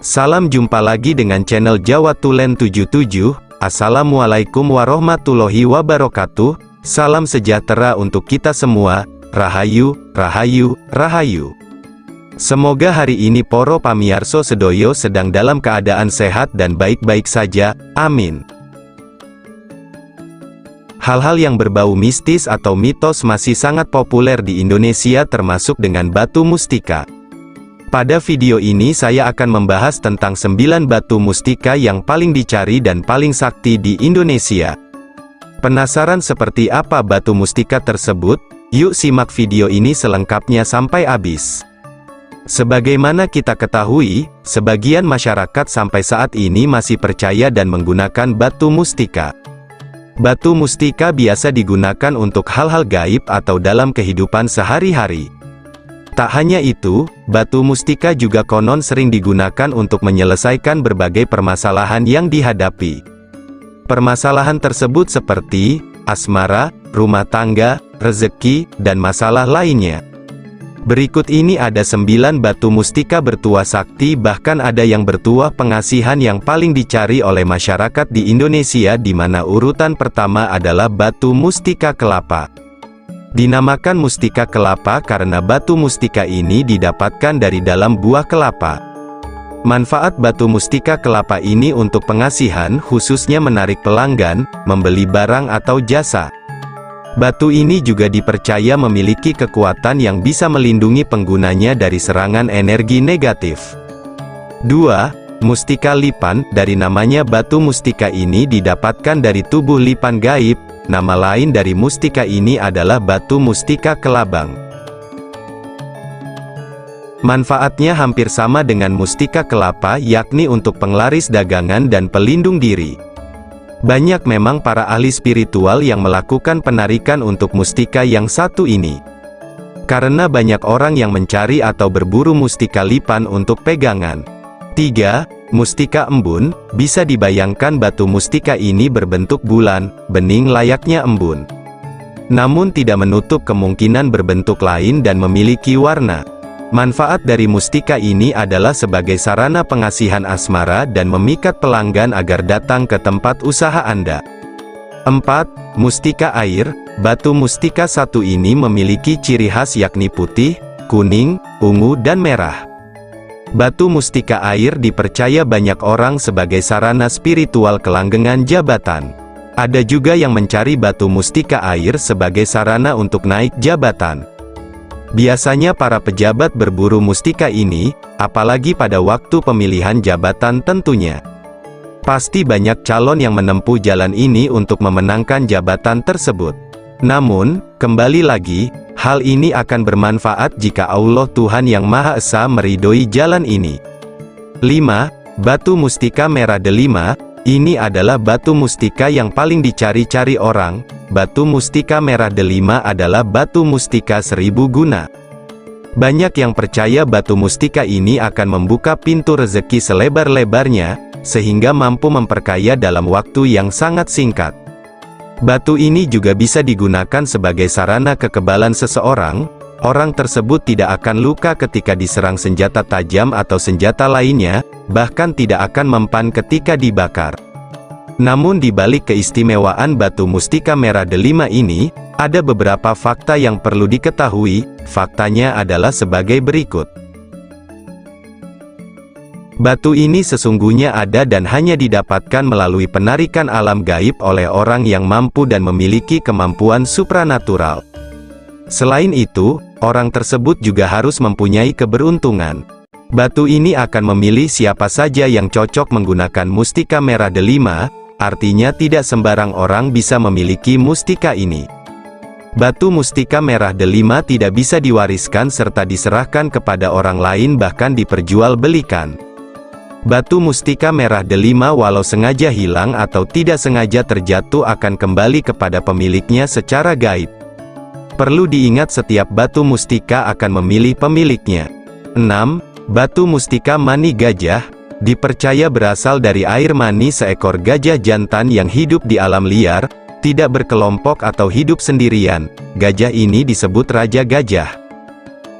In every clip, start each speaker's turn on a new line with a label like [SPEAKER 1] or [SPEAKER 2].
[SPEAKER 1] Salam jumpa lagi dengan channel Jawa Tulen 77. Assalamualaikum warahmatullahi wabarakatuh. Salam sejahtera untuk kita semua. Rahayu, rahayu, rahayu. Semoga hari ini poro pamiarso sedoyo sedang dalam keadaan sehat dan baik-baik saja. Amin. Hal-hal yang berbau mistis atau mitos masih sangat populer di Indonesia, termasuk dengan batu mustika. Pada video ini saya akan membahas tentang 9 batu mustika yang paling dicari dan paling sakti di Indonesia. Penasaran seperti apa batu mustika tersebut? Yuk simak video ini selengkapnya sampai habis. Sebagaimana kita ketahui, sebagian masyarakat sampai saat ini masih percaya dan menggunakan batu mustika. Batu mustika biasa digunakan untuk hal-hal gaib atau dalam kehidupan sehari-hari. Tak hanya itu, batu mustika juga konon sering digunakan untuk menyelesaikan berbagai permasalahan yang dihadapi. Permasalahan tersebut seperti asmara, rumah tangga, rezeki, dan masalah lainnya. Berikut ini ada 9 batu mustika bertuah sakti, bahkan ada yang bertuah pengasihan yang paling dicari oleh masyarakat di Indonesia, di mana urutan pertama adalah batu mustika kelapa. Dinamakan mustika kelapa karena batu mustika ini didapatkan dari dalam buah kelapa. Manfaat batu mustika kelapa ini untuk pengasihan, khususnya menarik pelanggan, membeli barang atau jasa. Batu ini juga dipercaya memiliki kekuatan yang bisa melindungi penggunanya dari serangan energi negatif. 2. Mustika lipan. Dari namanya batu mustika ini didapatkan dari tubuh lipan gaib. Nama lain dari mustika ini adalah batu mustika kelabang. Manfaatnya hampir sama dengan mustika kelapa, yakni untuk penglaris dagangan dan pelindung diri. Banyak memang para ahli spiritual yang melakukan penarikan untuk mustika yang satu ini. Karena banyak orang yang mencari atau berburu mustika lipan untuk pegangan. 3. Mustika embun. Bisa dibayangkan batu mustika ini berbentuk bulan, bening layaknya embun. Namun tidak menutup kemungkinan berbentuk lain dan memiliki warna. Manfaat dari mustika ini adalah sebagai sarana pengasihan asmara dan memikat pelanggan agar datang ke tempat usaha Anda. 4. Mustika air. Batu mustika satu ini memiliki ciri khas yakni putih, kuning, ungu dan merah. Batu mustika air dipercaya banyak orang sebagai sarana spiritual kelanggengan jabatan. Ada juga yang mencari batu mustika air sebagai sarana untuk naik jabatan. Biasanya para pejabat berburu mustika ini, apalagi pada waktu pemilihan jabatan tentunya. Pasti banyak calon yang menempuh jalan ini untuk memenangkan jabatan tersebut. Namun, kembali lagi, hal ini akan bermanfaat jika Allah Tuhan Yang Maha Esa meridhoi jalan ini. 5. Batu mustika merah delima. Ini adalah batu mustika yang paling dicari-cari orang. Batu mustika merah delima adalah batu mustika 1000 guna. Banyak yang percaya batu mustika ini akan membuka pintu rezeki selebar-lebarnya, sehingga mampu memperkaya dalam waktu yang sangat singkat. Batu ini juga bisa digunakan sebagai sarana kekebalan seseorang. Orang tersebut tidak akan luka ketika diserang senjata tajam atau senjata lainnya, bahkan tidak akan mempan ketika dibakar. Namun di balik keistimewaan batu mustika merah delima ini, ada beberapa fakta yang perlu diketahui. Faktanya adalah sebagai berikut. Batu ini sesungguhnya ada dan hanya didapatkan melalui penarikan alam gaib oleh orang yang mampu dan memiliki kemampuan supranatural. Selain itu, orang tersebut juga harus mempunyai keberuntungan. Batu ini akan memilih siapa saja yang cocok menggunakan mustika merah delima, artinya tidak sembarang orang bisa memiliki mustika ini. Batu mustika merah delima tidak bisa diwariskan serta diserahkan kepada orang lain, bahkan diperjualbelikan. Batu mustika merah delima walau sengaja hilang atau tidak sengaja terjatuh akan kembali kepada pemiliknya secara gaib. Perlu diingat setiap batu mustika akan memilih pemiliknya. 6. Batu mustika mani gajah. Dipercaya berasal dari air mani seekor gajah jantan yang hidup di alam liar, tidak berkelompok atau hidup sendirian. Gajah ini disebut Raja Gajah.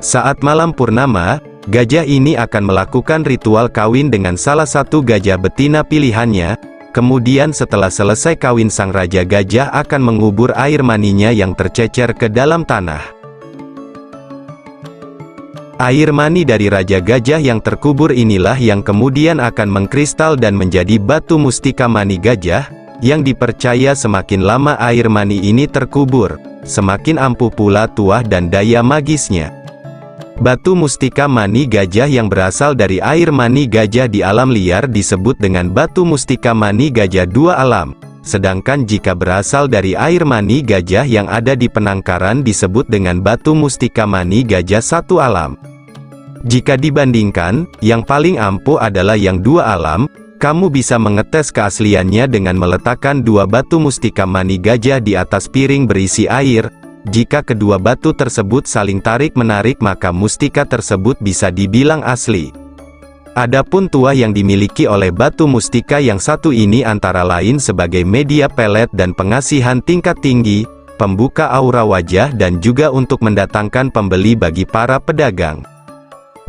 [SPEAKER 1] Saat malam purnama, gajah ini akan melakukan ritual kawin dengan salah satu gajah betina pilihannya. Kemudian setelah selesai kawin, sang raja gajah akan mengubur air maninya yang tercecer ke dalam tanah. Air mani dari raja gajah yang terkubur inilah yang kemudian akan mengkristal dan menjadi batu mustika mani gajah, yang dipercaya semakin lama air mani ini terkubur, semakin ampuh pula tuah dan daya magisnya. Batu mustika mani gajah yang berasal dari air mani gajah di alam liar disebut dengan batu mustika mani gajah dua alam, sedangkan jika berasal dari air mani gajah yang ada di penangkaran disebut dengan batu mustika mani gajah satu alam. Jika dibandingkan, yang paling ampuh adalah yang dua alam. Kamu bisa mengetes keasliannya dengan meletakkan dua batu mustika mani gajah di atas piring berisi air. Jika kedua batu tersebut saling tarik-menarik, maka mustika tersebut bisa dibilang asli. Adapun tuah yang dimiliki oleh batu mustika yang satu ini antara lain sebagai media pelet dan pengasihan tingkat tinggi, pembuka aura wajah dan juga untuk mendatangkan pembeli bagi para pedagang.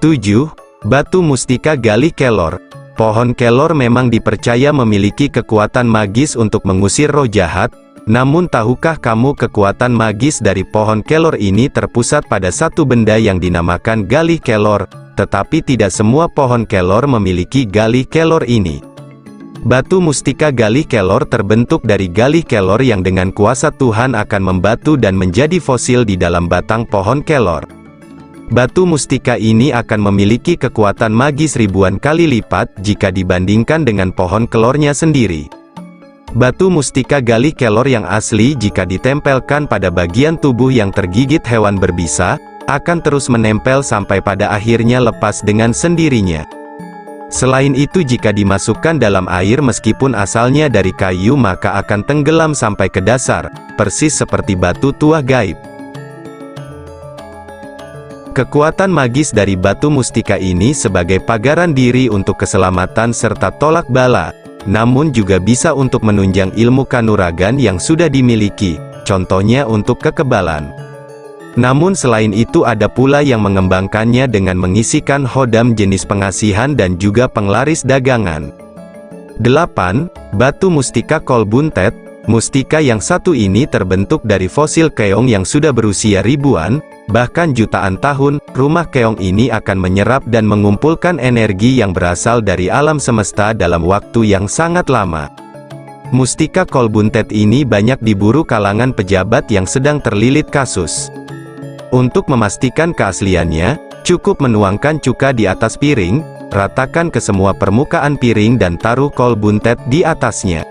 [SPEAKER 1] 7. Batu mustika galih kelor. Pohon kelor memang dipercaya memiliki kekuatan magis untuk mengusir roh jahat. Namun tahukah kamu kekuatan magis dari pohon kelor ini terpusat pada satu benda yang dinamakan galih kelor, tetapi tidak semua pohon kelor memiliki galih kelor ini. Batu mustika galih kelor terbentuk dari galih kelor yang dengan kuasa Tuhan akan membatu dan menjadi fosil di dalam batang pohon kelor. Batu mustika ini akan memiliki kekuatan magis ribuan kali lipat jika dibandingkan dengan pohon kelornya sendiri. Batu mustika galih kelor yang asli jika ditempelkan pada bagian tubuh yang tergigit hewan berbisa, akan terus menempel sampai pada akhirnya lepas dengan sendirinya. Selain itu, jika dimasukkan dalam air meskipun asalnya dari kayu, maka akan tenggelam sampai ke dasar, persis seperti batu tuah gaib. Kekuatan magis dari batu mustika ini sebagai pagaran diri untuk keselamatan serta tolak bala, namun juga bisa untuk menunjang ilmu kanuragan yang sudah dimiliki, contohnya untuk kekebalan. Namun selain itu ada pula yang mengembangkannya dengan mengisikan hodam jenis pengasihan dan juga penglaris dagangan. 8. Batu mustika kolbuntet. Mustika yang satu ini terbentuk dari fosil keong yang sudah berusia ribuan, bahkan jutaan tahun. Rumah keong ini akan menyerap dan mengumpulkan energi yang berasal dari alam semesta dalam waktu yang sangat lama. Mustika kolbuntet ini banyak diburu kalangan pejabat yang sedang terlilit kasus. Untuk memastikan keasliannya, cukup menuangkan cuka di atas piring, ratakan ke semua permukaan piring dan taruh kolbuntet di atasnya.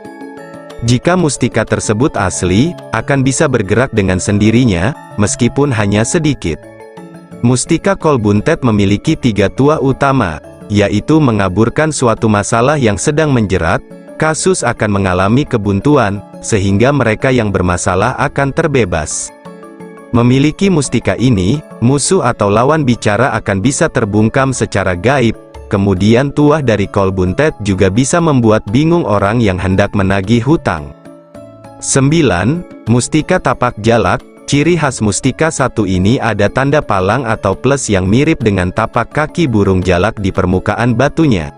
[SPEAKER 1] Jika mustika tersebut asli, akan bisa bergerak dengan sendirinya, meskipun hanya sedikit. Mustika kolbuntet memiliki 3 tuah utama, yaitu mengaburkan suatu masalah yang sedang menjerat, kasus akan mengalami kebuntuan, sehingga mereka yang bermasalah akan terbebas. Memiliki mustika ini, musuh atau lawan bicara akan bisa terbungkam secara gaib. Kemudian tuah dari kolbuntet juga bisa membuat bingung orang yang hendak menagih hutang. 9. Mustika tapak jalak. Ciri khas mustika satu ini ada tanda palang atau plus yang mirip dengan tapak kaki burung jalak di permukaan batunya.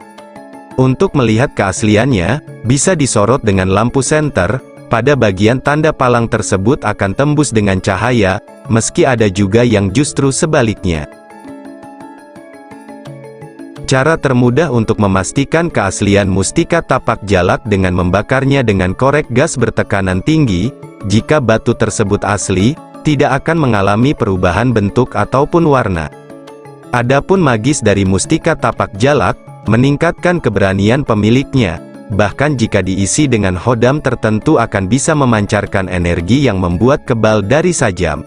[SPEAKER 1] Untuk melihat keasliannya, bisa disorot dengan lampu senter. Pada bagian tanda palang tersebut akan tembus dengan cahaya, meski ada juga yang justru sebaliknya. Cara termudah untuk memastikan keaslian mustika tapak jalak dengan membakarnya dengan korek gas bertekanan tinggi. Jika batu tersebut asli, tidak akan mengalami perubahan bentuk ataupun warna. Adapun magis dari mustika tapak jalak, meningkatkan keberanian pemiliknya. Bahkan jika diisi dengan hodam tertentu akan bisa memancarkan energi yang membuat kebal dari sajam.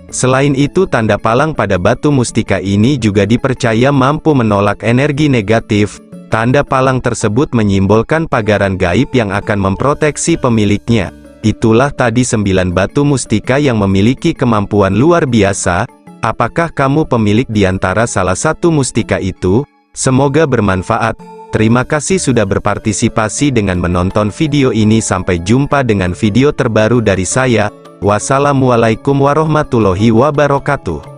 [SPEAKER 1] Selain itu, tanda palang pada batu mustika ini juga dipercaya mampu menolak energi negatif. Tanda palang tersebut menyimbolkan pagaran gaib yang akan memproteksi pemiliknya. Itulah tadi 9 batu mustika yang memiliki kemampuan luar biasa. Apakah kamu pemilik di antara salah satu mustika itu? Semoga bermanfaat. Terima kasih sudah berpartisipasi dengan menonton video ini. Sampai jumpa dengan video terbaru dari saya. Wassalamualaikum warahmatullahi wabarakatuh.